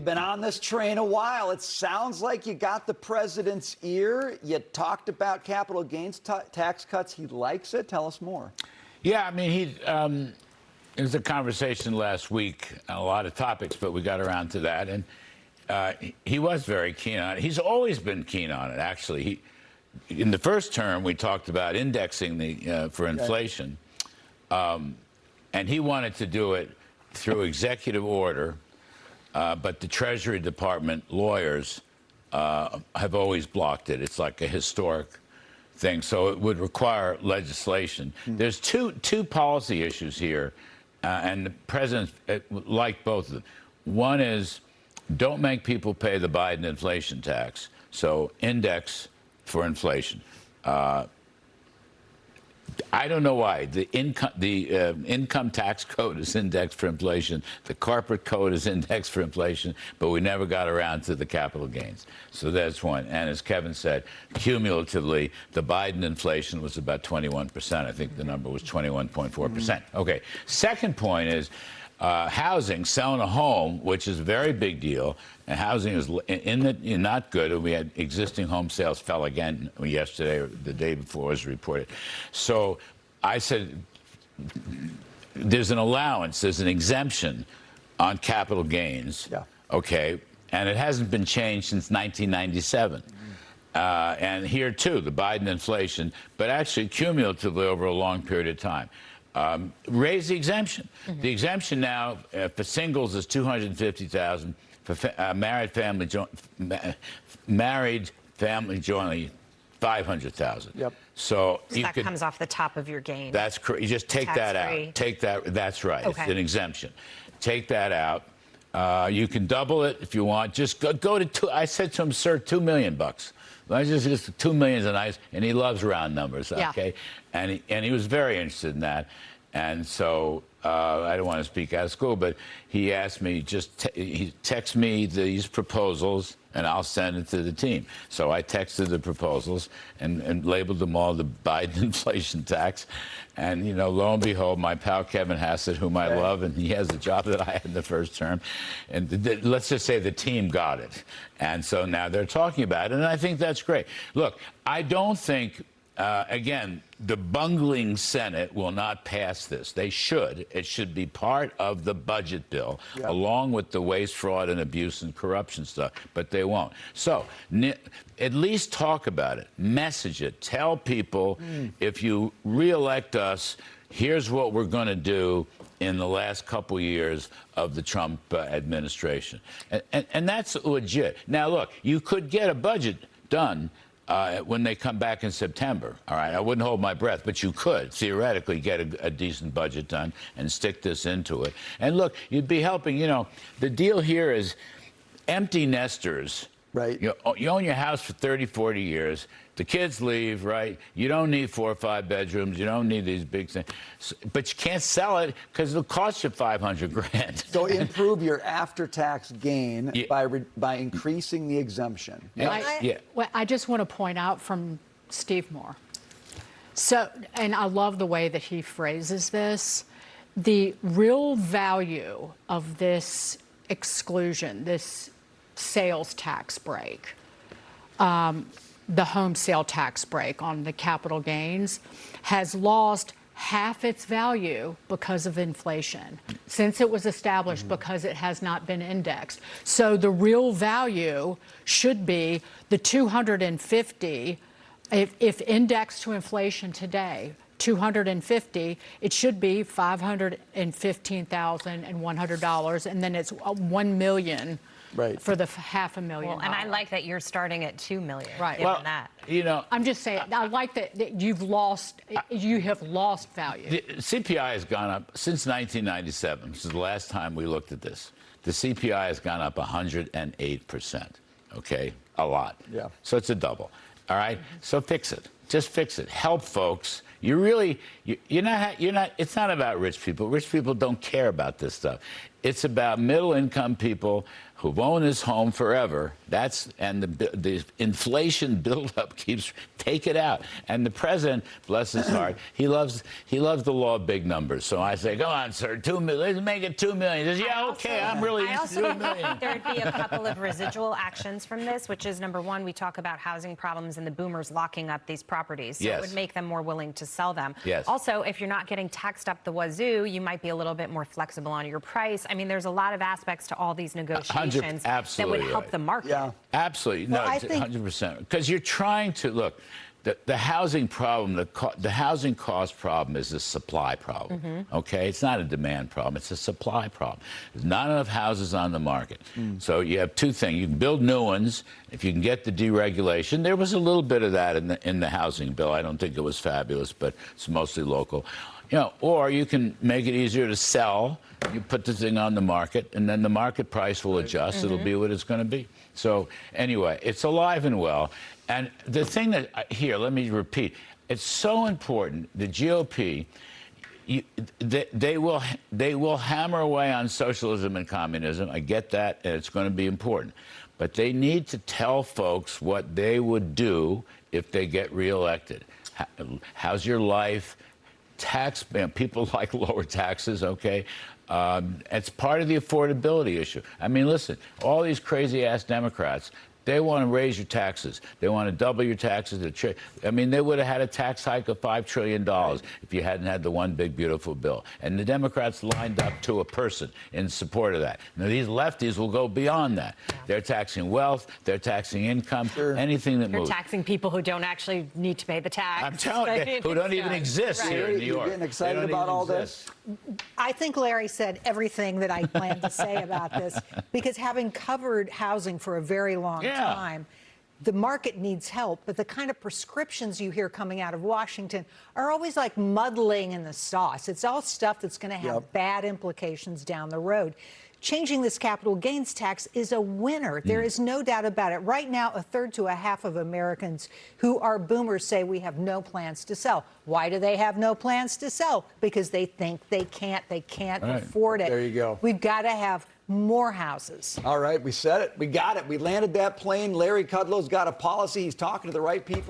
Been on this train a while. It sounds like you got the president's ear. You talked about capital gains tax cuts. He likes it. Tell us more. Yeah, I mean, it was a conversation last week on a lot of topics, but we got around to that. And he was very keen on it. He's always been keen on it, actually. In the first term, we talked about indexing for inflation. And he wanted to do it through executive order. But the Treasury Department lawyers have always blocked it. It's like a historic thing, so it would require legislation. There's two policy issues here, and the president liked both of them. One is don't make people pay the Biden inflation tax, so index for inflation. I don't know why. The income tax code is indexed for inflation. The corporate code is indexed for inflation, but we never got around to the capital gains. So that's one. And as Kevin said, cumulatively, the Biden inflation was about 21%. I think the number was 21.4%. Okay. Second point is housing, selling a home, which is a very big deal. And housing is not good. We had existing home sales fell again yesterday or the day before was reported. So I said there's an allowance, there's an exemption on capital gains. Yeah. Okay. And it hasn't been changed since 1997. And here, too, the Biden inflation, but actually cumulatively over a long period of time. Raise the exemption. The exemption now for singles is $250,000. For married family jointly, $500,000. Yep. So that comes off the top of your gain. That's correct. You just take that out. Take that. That's right. Okay. It's an exemption. Take that out. You can double it if you want. Just go to two. I said to him, sir, $2 million. Just 2 million is nice, and he loves round numbers. Okay, yeah. And he was very interested in that, and so I don't want to speak out of school, but he asked me he texted me these proposals, and I'll send it to the team. So I texted the proposals and labeled them all the Biden inflation tax, and lo and behold, my pal Kevin Hassett, whom I love, and he has the job that I had in the first term, and let's just say the team got it. And so now they're talking about it, and I think that's great. Look, I don't think, again, the bungling Senate will not pass this. They should. It should be part of the budget bill, along with the waste, fraud, and abuse and corruption stuff, but they won't. So at least talk about it. Message it. Tell people, if you reelect us, here's what we're going to do in the last couple years of the Trump administration. And that's legit. Now, look, you could get a budget done when they come back in September. All right, I wouldn't hold my breath, but you could theoretically get a decent budget done and stick this into it. And look, you'd be helping. The deal here is empty nesters. Right. You own your house for 30, 40 years. The kids leave, right? You don't need 4 or 5 bedrooms. You don't need these big things. But you can't sell it because it'll cost you $500,000. So improve your after-tax gain by increasing the exemption. Well, I just want to point out from Steve Moore. So, and I love the way that he phrases this. The real value of this exclusion, this sales tax break, the home sale tax break on the capital gains, has lost half its value because of inflation since it was established, because it has not been indexed. So the real value should be the 250, if indexed to inflation today, 250, it should be $515,100, and then it's $1 million. Right. For the $500,000. Well, and I like that you're starting at $2 million. Right. Well, that. I'm just saying, I like that you have lost value. The CPI has gone up since 1997, which is the last time we looked at this. The CPI has gone up 108%. Okay, a lot. Yeah. So it's a double. All right. So fix it. Just fix it. Help folks. You're not. It's not about rich people. Rich people don't care about this stuff. It's about middle-income people who've owned this home forever. And the inflation buildup keeps take it out. And the president, bless his heart, he loves the law of big numbers. So I say, go on, sir, 2 million. Let's make it 2 million. He says, yeah, okay, I'm really I into also 2 million. think there'd be a couple of residual actions from this, which is number one, we talk about housing problems and the boomers locking up these properties. So it would make them more willing to sell them. Yes. Also, if you're not getting taxed up the wazoo, you might be a little bit more flexible on your price. I mean, there's a lot of aspects to all these negotiations that would help the market. Yeah. Absolutely. No, Well, I think 100%. Because you're trying to, look, the housing problem, the housing cost problem is a supply problem, okay? It's not a demand problem. It's a supply problem. There's not enough houses on the market. So you have two things. You can build new ones if you can get the deregulation. There was a little bit of that in the housing bill. I don't think it was fabulous, but it's mostly local. You know, or you can make it easier to sell. You put the thing on the market, and then the market price will adjust. It'll be what it's going to be. So anyway, it's alive and well. And the thing that here, let me repeat, it's so important. The GOP, they will hammer away on socialism and communism. I get that, and it's going to be important. But they need to tell folks what they would do if they get reelected. How's your life? People like lower taxes, okay? It's part of the affordability issue. I mean, listen, all these crazy-ass Democrats, they want to raise your taxes. They want to double your taxes. I mean, they would have had a tax hike of $5 trillion if you hadn't had the one big, beautiful bill. And the Democrats lined up to a person in support of that. Now, these lefties will go beyond that. Yeah. They're taxing wealth. They're taxing income. Sure. Anything that moves. They're taxing people who don't actually need to pay the tax. I'm telling you, who don't even exist here in New York. You're getting excited about all this? I think Larry said everything that I planned to say about this, because having covered housing for a very long time, the market needs help, but the kind of prescriptions you hear coming out of Washington are always like muddling in the sauce. It's all stuff that's going to have bad implications down the road. Changing this capital gains tax is a winner. There is no doubt about it. Right now, a third to a half of Americans who are boomers say we have no plans to sell. Why do they have no plans to sell? Because they think they can't afford it. There you go. We've got to have more houses. All right, we said it. We got it. We landed that plane. Larry Kudlow's got a policy. He's talking to the right people.